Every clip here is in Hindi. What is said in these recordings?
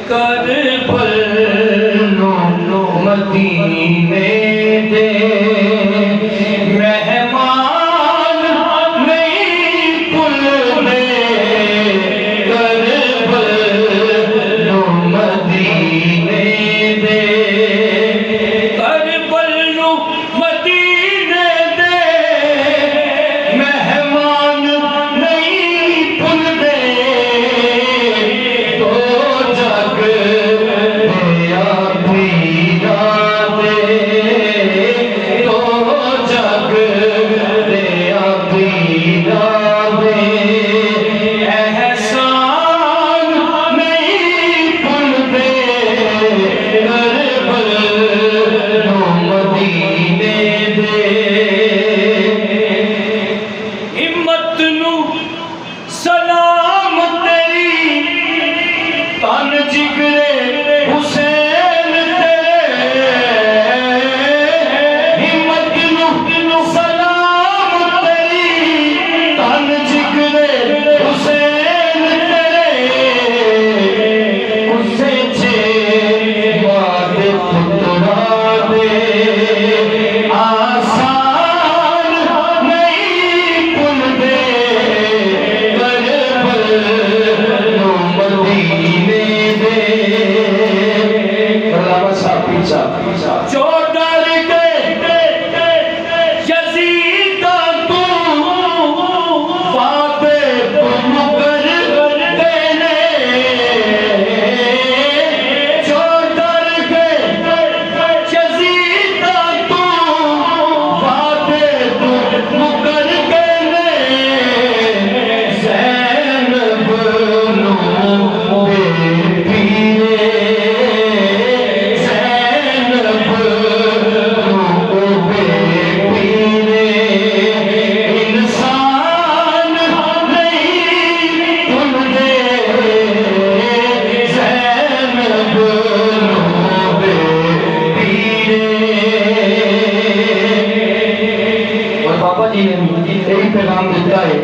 करबल नो मदीने दे मेहमान नहीं भुलदे। करबल नो मदीने दे करबल नो मदीने दे मेहमान नहीं भुलदे। सलाम तेरी तन जिगरे हुसैन तेरे। हिम्मत नू सलाम तेरी तन जिगरे हुसैन तेरे। उसे छे वादे पुत्रा दे आसान नहीं भुलदे। जो डर के यज़ीदा तू वादे मुकर देने। जो डर के यज़ीदा तू वादे मुकर देने। ज़ैनब नो बेपीरे जी ने यही पैगाम देता है।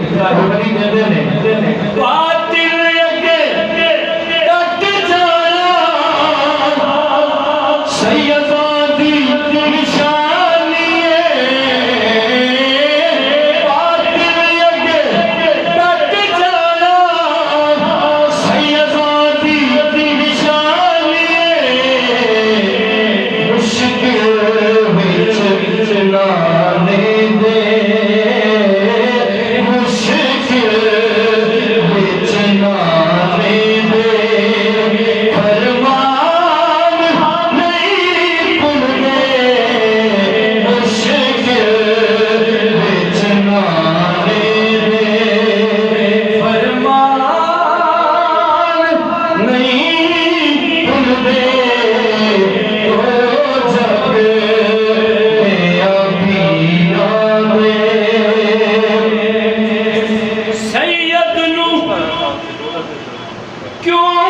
कभी देते ने बातिल अगे डट जाया सैयदादी निशानी है। बातिल अगे डट जाया सैयदादी निशानी है। मुश्किल विच नाने दे क्यों